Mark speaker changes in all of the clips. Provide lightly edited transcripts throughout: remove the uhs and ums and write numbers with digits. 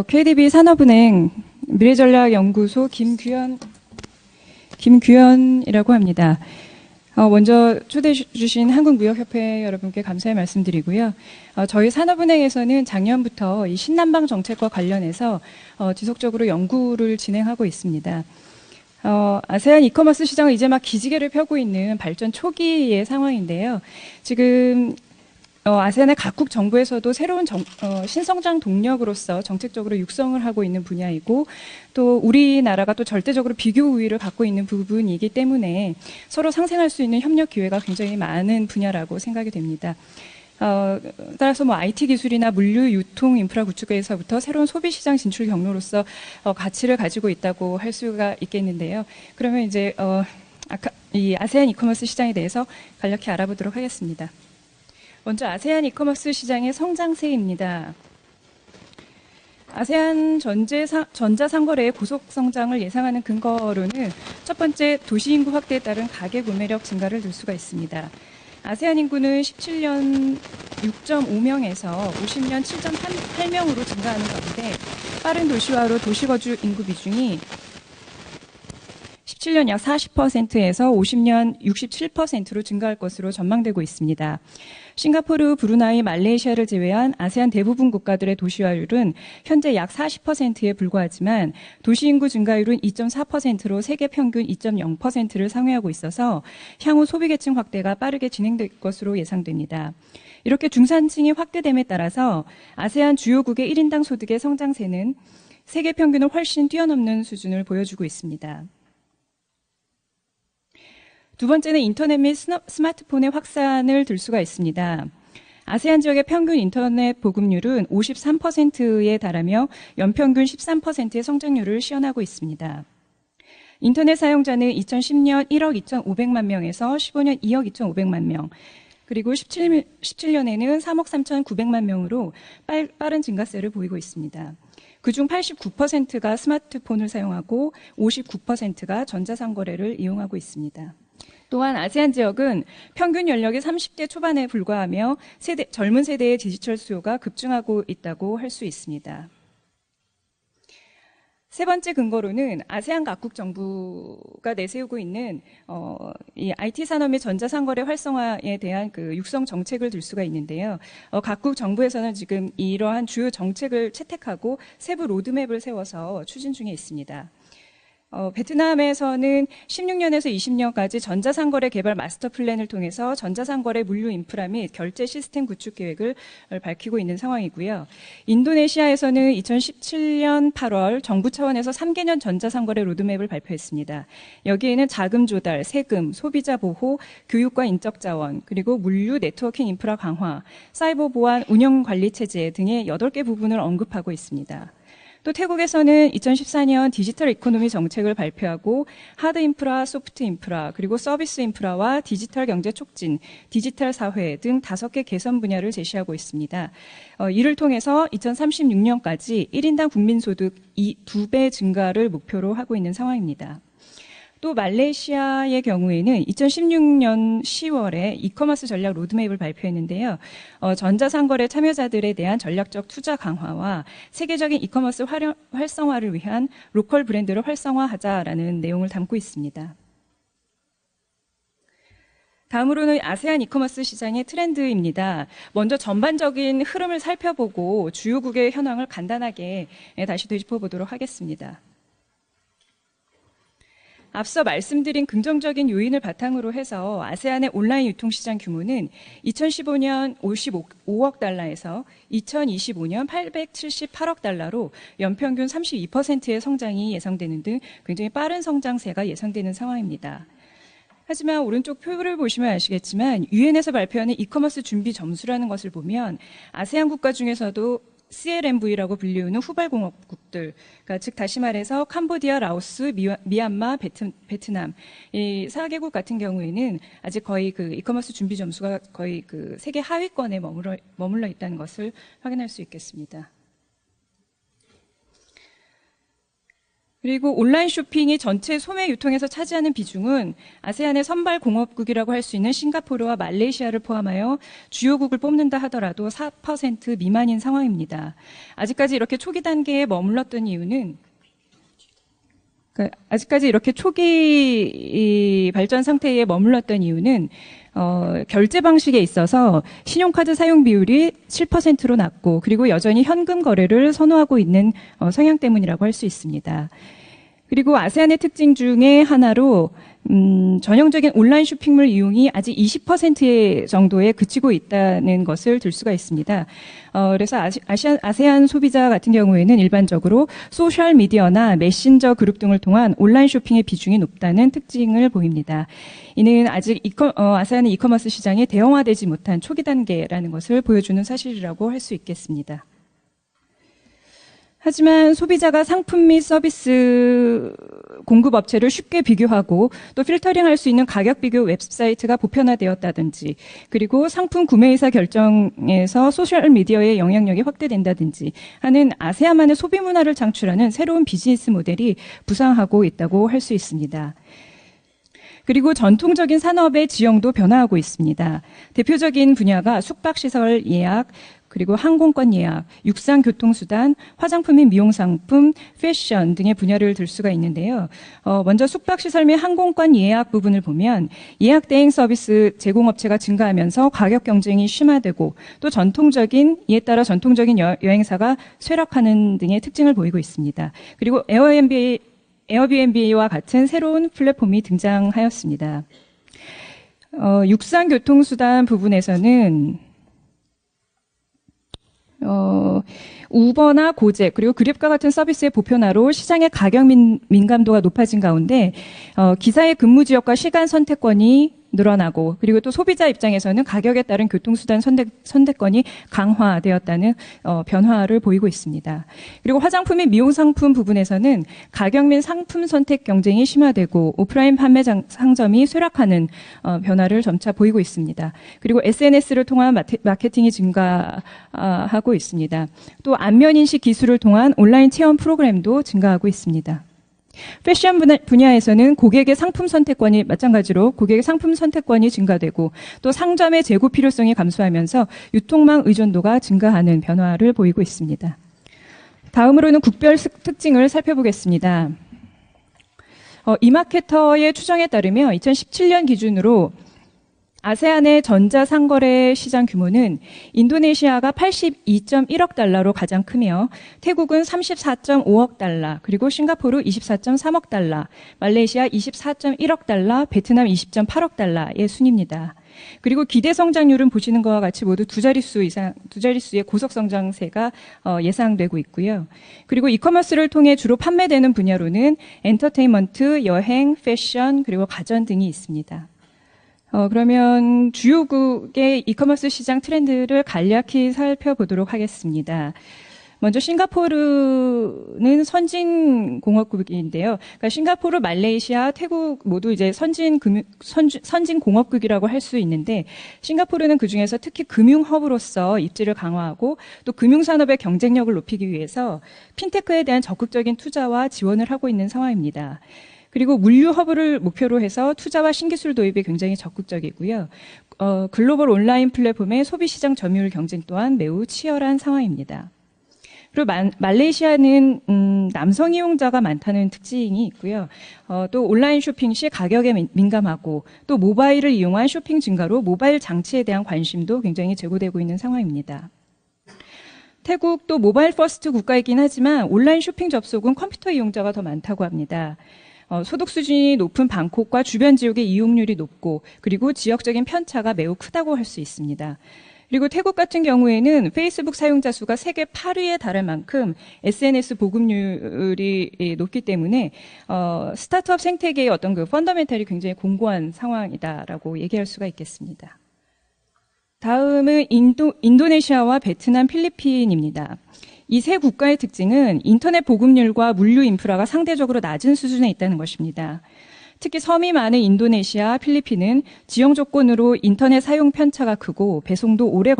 Speaker 1: KDB 산업은행 미래전략연구소 김규현이라고 합니다. 먼저 초대해 주신 한국무역협회 여러분께 감사의 말씀드리고요. 저희 산업은행에서는 작년부터 이 신남방 정책과 관련해서 지속적으로 연구를 진행하고 있습니다. 아세안 이커머스 시장은 이제 막 기지개를 펴고 있는 발전 초기의 상황인데요. 지금 아세안의 각국 정부에서도 새로운 신성장 동력으로서 정책적으로 육성을 하고 있는 분야이고, 또 우리나라가 또 절대적으로 비교 우위를 갖고 있는 부분이기 때문에 서로 상생할 수 있는 협력 기회가 굉장히 많은 분야라고 생각이 됩니다. 따라서 IT 기술이나 물류, 유통, 인프라 구축에서부터 새로운 소비 시장 진출 경로로서 가치를 가지고 있다고 할 수가 있겠는데요. 그러면 이제 이 아세안 이커머스 시장에 대해서 간략히 알아보도록 하겠습니다. 먼저 아세안 이커머스 시장의 성장세입니다. 아세안 전자상거래의 고속 성장을 예상하는 근거로는 첫 번째, 도시인구 확대에 따른 가계 구매력 증가를 들 수가 있습니다. 아세안 인구는 17년 6.5명에서 50년 7.8명으로 증가하는 가운데, 빠른 도시화로 도시거주 인구 비중이 17년 약 40%에서 50년 67%로 증가할 것으로 전망되고 있습니다. 싱가포르, 브루나이, 말레이시아를 제외한 아세안 대부분 국가들의 도시화율은 현재 약 40%에 불과하지만 도시인구 증가율은 2.4%로 세계 평균 2.0%를 상회하고 있어서 향후 소비계층 확대가 빠르게 진행될 것으로 예상됩니다. 이렇게 중산층이 확대됨에 따라서 아세안 주요국의 1인당 소득의 성장세는 세계 평균을 훨씬 뛰어넘는 수준을 보여주고 있습니다. 두 번째는 인터넷 및 스마트폰의 확산을 들 수가 있습니다. 아세안 지역의 평균 인터넷 보급률은 53%에 달하며 연평균 13%의 성장률을 시현하고 있습니다. 인터넷 사용자는 2010년 1억 2,500만 명에서 15년 2억 2,500만 명, 그리고 17년에는 3억 3,900만 명으로 빠른 증가세를 보이고 있습니다. 그중 89%가 스마트폰을 사용하고 59%가 전자상거래를 이용하고 있습니다. 또한 아세안 지역은 평균 연령이 30대 초반에 불과하며 젊은 세대의 디지털 수요가 급증하고 있다고 할 수 있습니다. 세 번째 근거로는 아세안 각국 정부가 내세우고 있는 이 IT 산업 및 전자상거래 활성화에 대한 그 육성 정책을 들 수가 있는데요. 각국 정부에서는 지금 이러한 주요 정책을 채택하고 세부 로드맵을 세워서 추진 중에 있습니다. 베트남에서는 16년에서 20년까지 전자상거래 개발 마스터 플랜을 통해서 전자상거래 물류 인프라 및 결제 시스템 구축 계획을 밝히고 있는 상황이고요. 인도네시아에서는 2017년 8월 정부 차원에서 3개년 전자상거래 로드맵을 발표했습니다. 여기에는 자금 조달, 세금, 소비자 보호, 교육과 인적 자원, 그리고 물류 네트워킹 인프라 강화, 사이버 보안, 운영 관리 체제 등의 8개 부분을 언급하고 있습니다. 또 태국에서는 2014년 디지털 이코노미 정책을 발표하고 하드 인프라, 소프트 인프라, 그리고 서비스 인프라와 디지털 경제 촉진, 디지털 사회 등 5개 개선 분야를 제시하고 있습니다. 이를 통해서 2036년까지 1인당 국민소득 2배 증가를 목표로 하고 있는 상황입니다. 또 말레이시아의 경우에는 2016년 10월에 이커머스 전략 로드맵을 발표했는데요. 전자상거래 참여자들에 대한 전략적 투자 강화와 세계적인 이커머스 활성화를 위한 로컬 브랜드를 활성화하자라는 내용을 담고 있습니다. 다음으로는 아세안 이커머스 시장의 트렌드입니다. 먼저 전반적인 흐름을 살펴보고 주요국의 현황을 간단하게 다시 되짚어보도록 하겠습니다. 앞서 말씀드린 긍정적인 요인을 바탕으로 해서 아세안의 온라인 유통시장 규모는 2015년 55억 달러에서 2025년 878억 달러로 연평균 32%의 성장이 예상되는 등 굉장히 빠른 성장세가 예상되는 상황입니다. 하지만 오른쪽 표를 보시면 아시겠지만 유엔에서 발표하는 이커머스 준비 점수라는 것을 보면 아세안 국가 중에서도 CLMV라고 불리우는 후발공업국들, 그러니까 즉 다시 말해서 캄보디아, 라오스, 미얀마, 베트남 이 4개국 같은 경우에는 아직 거의 그 이커머스 준비 점수가 거의 그 세계 하위권에 머물러 있다는 것을 확인할 수 있겠습니다. 그리고 온라인 쇼핑이 전체 소매 유통에서 차지하는 비중은 아세안의 선발 공업국이라고 할 수 있는 싱가포르와 말레이시아를 포함하여 주요국을 뽑는다 하더라도 4% 미만인 상황입니다. 아직까지 이렇게 초기 단계에 머물렀던 이유는 아직까지 이렇게 초기 발전 상태에 머물렀던 이유는 결제 방식에 있어서 신용카드 사용 비율이 7%로 낮고 그리고 여전히 현금 거래를 선호하고 있는 성향 때문이라고 할 수 있습니다. 그리고 아세안의 특징 중에 하나로 전형적인 온라인 쇼핑몰 이용이 아직 20% 정도에 그치고 있다는 것을 들 수가 있습니다. 그래서 아세안 소비자 같은 경우에는 일반적으로 소셜 미디어나 메신저 그룹 등을 통한 온라인 쇼핑의 비중이 높다는 특징을 보입니다. 이는 아직 아세안의 이커머스 시장이 대형화되지 못한 초기 단계라는 것을 보여주는 사실이라고 할 수 있겠습니다. 하지만 소비자가 상품 및 서비스 공급 업체를 쉽게 비교하고 또 필터링할 수 있는 가격 비교 웹사이트가 보편화되었다든지 그리고 상품 구매 의사 결정에서 소셜 미디어의 영향력이 확대된다든지 하는 아세안만의 소비 문화를 창출하는 새로운 비즈니스 모델이 부상하고 있다고 할 수 있습니다. 그리고 전통적인 산업의 지형도 변화하고 있습니다. 대표적인 분야가 숙박시설 예약, 그리고 항공권 예약, 육상교통수단, 화장품 및 미용상품, 패션 등의 분야를 들 수가 있는데요. 먼저 숙박시설 및 항공권 예약 부분을 보면 예약 대행 서비스 제공업체가 증가하면서 가격 경쟁이 심화되고 또 이에 따라 전통적인 여행사가 쇠락하는 등의 특징을 보이고 있습니다. 그리고 에어비앤비와 같은 새로운 플랫폼이 등장하였습니다. 육상교통수단 부분에서는 우버나 고잭 그리고 그립과 같은 서비스의 보편화로 시장의 가격 민감도가 높아진 가운데 기사의 근무 지역과 시간 선택권이 늘어나고 그리고 또 소비자 입장에서는 가격에 따른 교통수단 선택권이 강화되었다는 변화를 보이고 있습니다. 그리고 화장품 및 미용상품 부분에서는 가격 및 상품 선택 경쟁이 심화되고 오프라인 판매 상점이 쇠락하는 변화를 점차 보이고 있습니다. 그리고 SNS를 통한 마케팅이 증가하고 있습니다. 또 안면인식 기술을 통한 온라인 체험 프로그램도 증가하고 있습니다. 패션 분야에서는 고객의 상품 선택권이 증가되고 또 상점의 재고 필요성이 감소하면서 유통망 의존도가 증가하는 변화를 보이고 있습니다. 다음으로는 국별 특징을 살펴보겠습니다. 이마케터의 추정에 따르면 2017년 기준으로 아세안의 전자상거래 시장 규모는 인도네시아가 82.1억 달러로 가장 크며 태국은 34.5억 달러, 그리고 싱가포르 24.3억 달러, 말레이시아 24.1억 달러, 베트남 20.8억 달러의 순입니다. 그리고 기대 성장률은 보시는 것과 같이 모두 두 자릿수의 고속 성장세가 예상되고 있고요. 그리고 이커머스를 통해 주로 판매되는 분야로는 엔터테인먼트, 여행, 패션, 그리고 가전 등이 있습니다. 그러면 주요국의 이커머스 시장 트렌드를 간략히 살펴보도록 하겠습니다. 먼저 싱가포르는 선진 공업국인데요. 그러니까 싱가포르, 말레이시아, 태국 모두 이제 선진 공업국이라고 할 수 있는데 싱가포르는 그중에서 특히 금융 허브로서 입지를 강화하고 또 금융 산업의 경쟁력을 높이기 위해서 핀테크에 대한 적극적인 투자와 지원을 하고 있는 상황입니다. 그리고 물류 허브를 목표로 해서 투자와 신기술 도입에 굉장히 적극적이고요. 글로벌 온라인 플랫폼의 소비시장 점유율 경쟁 또한 매우 치열한 상황입니다. 그리고 말레이시아는 남성 이용자가 많다는 특징이 있고요. 또 온라인 쇼핑 시 가격에 민감하고 또 모바일을 이용한 쇼핑 증가로 모바일 장치에 대한 관심도 굉장히 제고되고 있는 상황입니다. 태국도 모바일 퍼스트 국가이긴 하지만 온라인 쇼핑 접속은 컴퓨터 이용자가 더 많다고 합니다. 소득 수준이 높은 방콕과 주변 지역의 이용률이 높고 그리고 지역적인 편차가 매우 크다고 할 수 있습니다. 그리고 태국 같은 경우에는 페이스북 사용자 수가 세계 8위에 달할 만큼 SNS 보급률이 높기 때문에 스타트업 생태계의 어떤 그 펀더멘탈이 굉장히 공고한 상황이다라고 얘기할 수가 있겠습니다. 다음은 인도네시아와 베트남, 필리핀입니다. 이 세 국가의 특징은 인터넷 보급률과 물류 인프라가 상대적으로 낮은 수준에 있다는 것입니다. 특히 섬이 많은 인도네시아, 필리핀은 지형 조건으로 인터넷 사용 편차가 크고 배송도 오래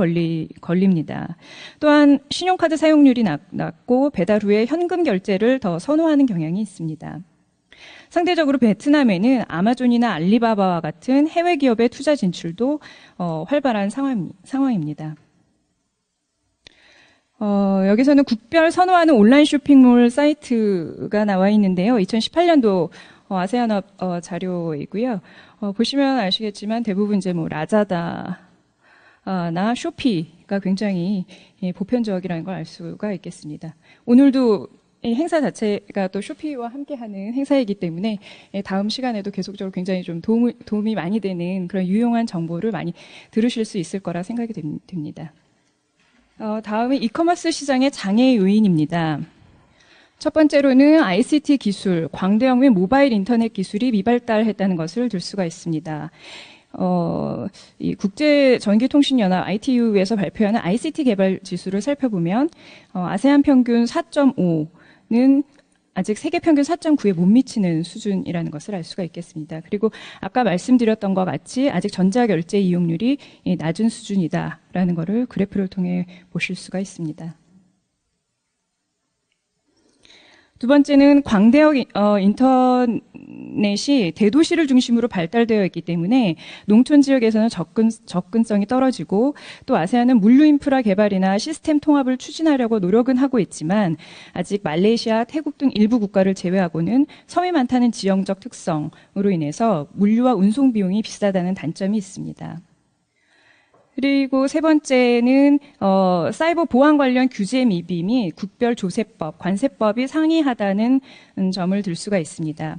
Speaker 1: 걸립니다. 또한 신용카드 사용률이 낮고 배달 후에 현금 결제를 더 선호하는 경향이 있습니다. 상대적으로 베트남에는 아마존이나 알리바바와 같은 해외 기업의 투자 진출도 활발한 상황입니다. 여기서는 국별 선호하는 온라인 쇼핑몰 사이트가 나와 있는데요. 2018년도 아세안업 자료이고요. 보시면 아시겠지만 대부분 이제 뭐 라자다나 쇼피가 굉장히 보편적이라는 걸 알 수가 있겠습니다. 오늘도 이 행사 자체가 또 쇼피와 함께하는 행사이기 때문에 다음 시간에도 계속적으로 굉장히 좀 도움이 많이 되는 그런 유용한 정보를 많이 들으실 수 있을 거라 생각이 됩니다. 다음은 이커머스 시장의 장애 요인입니다. 첫 번째로는 ICT 기술, 광대형 및 모바일 인터넷 기술이 미발달했다는 것을 들 수가 있습니다. 이 국제전기통신연합 ITU에서 발표하는 ICT 개발 지수를 살펴보면 아세안 평균 4.5는 아직 세계 평균 4.9에 못 미치는 수준이라는 것을 알 수가 있겠습니다. 그리고 아까 말씀드렸던 것 같이 아직 전자결제 이용률이 낮은 수준이다라는 것을 그래프를 통해 보실 수가 있습니다. 두 번째는 광대역 인터넷이 대도시를 중심으로 발달되어 있기 때문에 농촌 지역에서는 접근성이 떨어지고 또 아세안은 물류 인프라 개발이나 시스템 통합을 추진하려고 노력은 하고 있지만 아직 말레이시아, 태국 등 일부 국가를 제외하고는 섬이 많다는 지형적 특성으로 인해서 물류와 운송 비용이 비싸다는 단점이 있습니다. 그리고 세 번째는 사이버 보안 관련 규제 미비 및 국별 조세법, 관세법이 상이하다는 점을 들 수가 있습니다.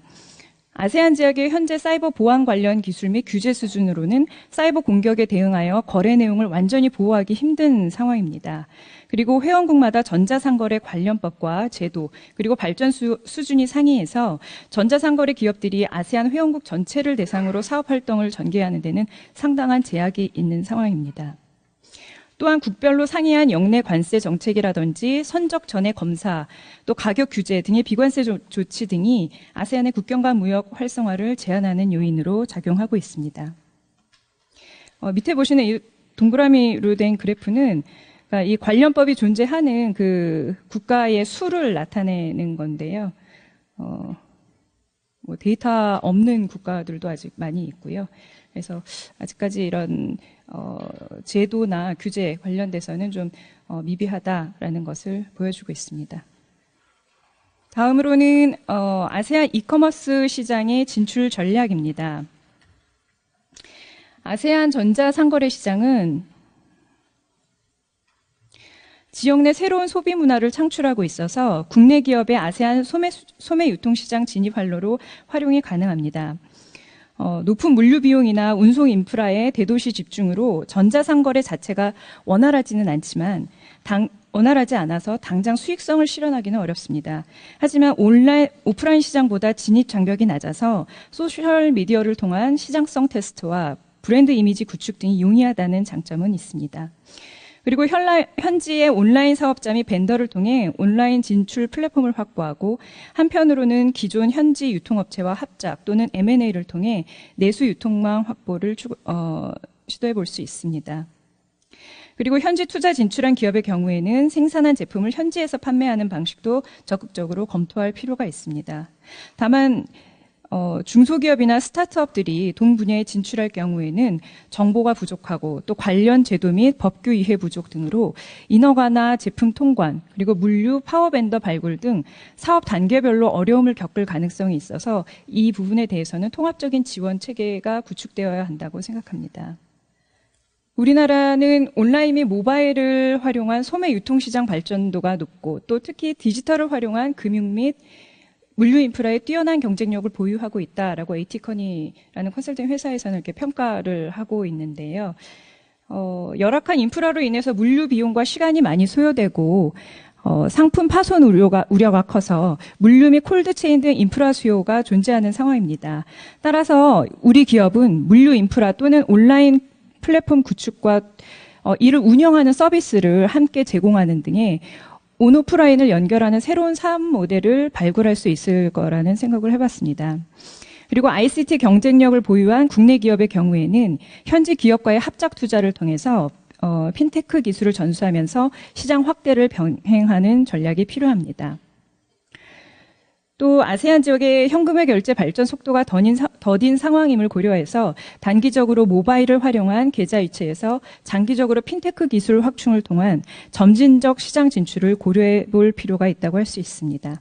Speaker 1: 아세안 지역의 현재 사이버 보안 관련 기술 및 규제 수준으로는 사이버 공격에 대응하여 거래 내용을 완전히 보호하기 힘든 상황입니다. 그리고 회원국마다 전자상거래 관련법과 제도 그리고 발전 수준이 상이해서 전자상거래 기업들이 아세안 회원국 전체를 대상으로 사업활동을 전개하는 데는 상당한 제약이 있는 상황입니다. 또한 국별로 상이한 역내 관세 정책이라든지 선적 전해 검사, 또 가격 규제 등의 비관세 조치 등이 아세안의 국경 간 무역 활성화를 제한하는 요인으로 작용하고 있습니다. 밑에 보시는 이 동그라미로 된 그래프는 그러니까 이 관련법이 존재하는 그 국가의 수를 나타내는 건데요. 뭐 데이터 없는 국가들도 아직 많이 있고요. 그래서 아직까지 이런 제도나 규제 관련돼서는 좀 미비하다라는 것을 보여주고 있습니다. 다음으로는 아세안 이커머스 시장의 진출 전략입니다. 아세안 전자상거래 시장은 지역 내 새로운 소비 문화를 창출하고 있어서 국내 기업의 아세안 소매 유통시장 진입 활로로 활용이 가능합니다. 높은 물류 비용이나 운송 인프라의 대도시 집중으로 전자상거래 자체가 원활하지는 않지만 원활하지 않아서 당장 수익성을 실현하기는 어렵습니다. 하지만 오프라인 시장보다 진입 장벽이 낮아서 소셜미디어를 통한 시장성 테스트와 브랜드 이미지 구축 등이 용이하다는 장점은 있습니다. 그리고 현지의 온라인 사업자 및 벤더를 통해 온라인 진출 플랫폼을 확보하고 한편으로는 기존 현지 유통업체와 합작 또는 M&A를 통해 내수 유통망 확보를 시도해 볼 수 있습니다. 그리고 현지 투자 진출한 기업의 경우에는 생산한 제품을 현지에서 판매하는 방식도 적극적으로 검토할 필요가 있습니다. 다만 중소기업이나 스타트업들이 동 분야에 진출할 경우에는 정보가 부족하고 또 관련 제도 및 법규 이해 부족 등으로 인허가나 제품 통관, 그리고 물류, 파워벤더 발굴 등 사업 단계별로 어려움을 겪을 가능성이 있어서 이 부분에 대해서는 통합적인 지원 체계가 구축되어야 한다고 생각합니다. 우리나라는 온라인 및 모바일을 활용한 소매 유통시장 발전도가 높고 또 특히 디지털을 활용한 금융 및 물류 인프라에 뛰어난 경쟁력을 보유하고 있다라고 에이티커니라는 컨설팅 회사에서는 이렇게 평가를 하고 있는데요. 열악한 인프라로 인해서 물류 비용과 시간이 많이 소요되고 상품 파손 우려가 커서 물류 및 콜드체인 등 인프라 수요가 존재하는 상황입니다. 따라서 우리 기업은 물류 인프라 또는 온라인 플랫폼 구축과 이를 운영하는 서비스를 함께 제공하는 등의 온오프라인을 연결하는 새로운 사업 모델을 발굴할 수 있을 거라는 생각을 해봤습니다. 그리고 ICT 경쟁력을 보유한 국내 기업의 경우에는 현지 기업과의 합작 투자를 통해서 핀테크 기술을 전수하면서 시장 확대를 병행하는 전략이 필요합니다. 또 아세안 지역의 현금의 결제 발전 속도가 더딘 상황임을 고려해서 단기적으로 모바일을 활용한 계좌 이체에서 장기적으로 핀테크 기술 확충을 통한 점진적 시장 진출을 고려해 볼 필요가 있다고 할 수 있습니다.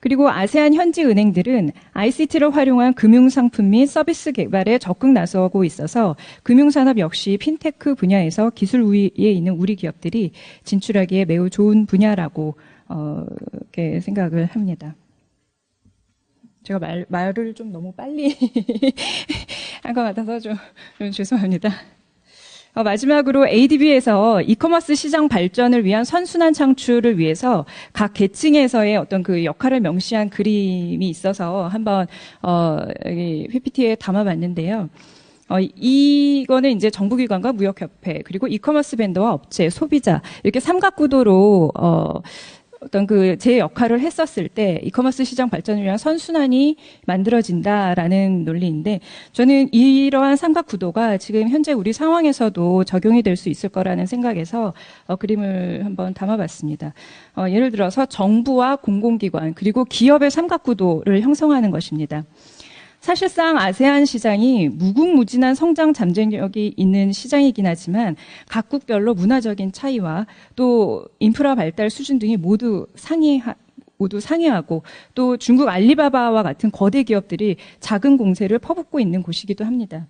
Speaker 1: 그리고 아세안 현지 은행들은 ICT를 활용한 금융상품 및 서비스 개발에 적극 나서고 있어서 금융산업 역시 핀테크 분야에서 기술 우위에 있는 우리 기업들이 진출하기에 매우 좋은 분야라고 이렇게 생각을 합니다. 제가 말을 좀 너무 빨리 한 것 같아서 좀 죄송합니다. 마지막으로 ADB에서 이커머스 시장 발전을 위한 선순환 창출을 위해서 각 계층에서의 어떤 그 역할을 명시한 그림이 있어서 한번 여기 PPT에 담아봤는데요. 이거는 이제 정부기관과 무역협회 그리고 이커머스 벤더와 업체, 소비자 이렇게 삼각구도로 어떤 그 제 역할을 했었을 때 이커머스 시장 발전을 위한 선순환이 만들어진다라는 논리인데 저는 이러한 삼각구도가 지금 현재 우리 상황에서도 적용이 될 수 있을 거라는 생각에서 그림을 한번 담아봤습니다. 예를 들어서 정부와 공공기관 그리고 기업의 삼각구도를 형성하는 것입니다. 사실상 아세안 시장이 무궁무진한 성장 잠재력이 있는 시장이긴 하지만 각국별로 문화적인 차이와 또 인프라 발달 수준 등이 모두 상이하고 또 중국 알리바바와 같은 거대 기업들이 작은 공세를 퍼붓고 있는 곳이기도 합니다.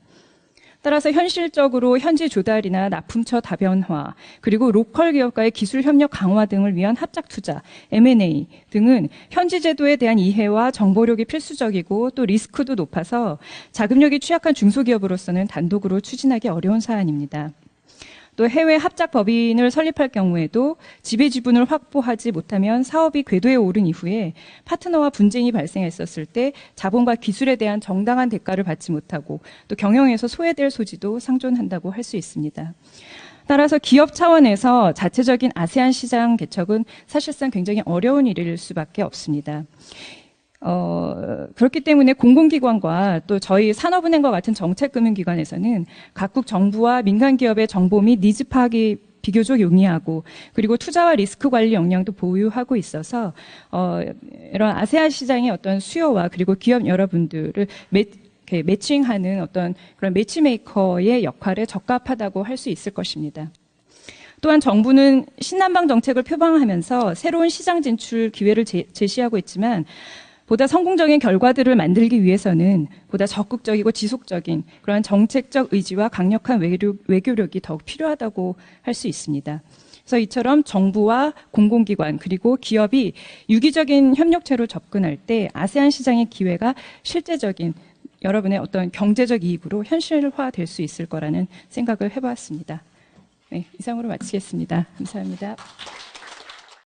Speaker 1: 따라서 현실적으로 현지 조달이나 납품처 다변화, 그리고 로컬 기업과의 기술 협력 강화 등을 위한 합작 투자, M&A 등은 현지 제도에 대한 이해와 정보력이 필수적이고 또 리스크도 높아서 자금력이 취약한 중소기업으로서는 단독으로 추진하기 어려운 사안입니다. 또 해외 합작 법인을 설립할 경우에도 지배지분을 확보하지 못하면 사업이 궤도에 오른 이후에 파트너와 분쟁이 발생했었을 때 자본과 기술에 대한 정당한 대가를 받지 못하고 또 경영에서 소외될 소지도 상존한다고 할 수 있습니다. 따라서 기업 차원에서 자체적인 아세안 시장 개척은 사실상 굉장히 어려운 일일 수밖에 없습니다. 그렇기 때문에 공공기관과 또 저희 산업은행과 같은 정책금융기관에서는 각국 정부와 민간기업의 정보 및 니즈 파악이 비교적 용이하고 그리고 투자와 리스크 관리 역량도 보유하고 있어서 이런 아세안 시장의 어떤 수요와 그리고 기업 여러분들을 매칭하는 어떤 그런 매치메이커의 역할에 적합하다고 할 수 있을 것입니다. 또한 정부는 신남방 정책을 표방하면서 새로운 시장 진출 기회를 제시하고 있지만 보다 성공적인 결과들을 만들기 위해서는 보다 적극적이고 지속적인 그러한 정책적 의지와 강력한 외교력이 더욱 필요하다고 할 수 있습니다. 그래서 이처럼 정부와 공공기관 그리고 기업이 유기적인 협력체로 접근할 때 아세안 시장의 기회가 실제적인 여러분의 어떤 경제적 이익으로 현실화될 수 있을 거라는 생각을 해보았습니다. 네, 이상으로 마치겠습니다. 감사합니다.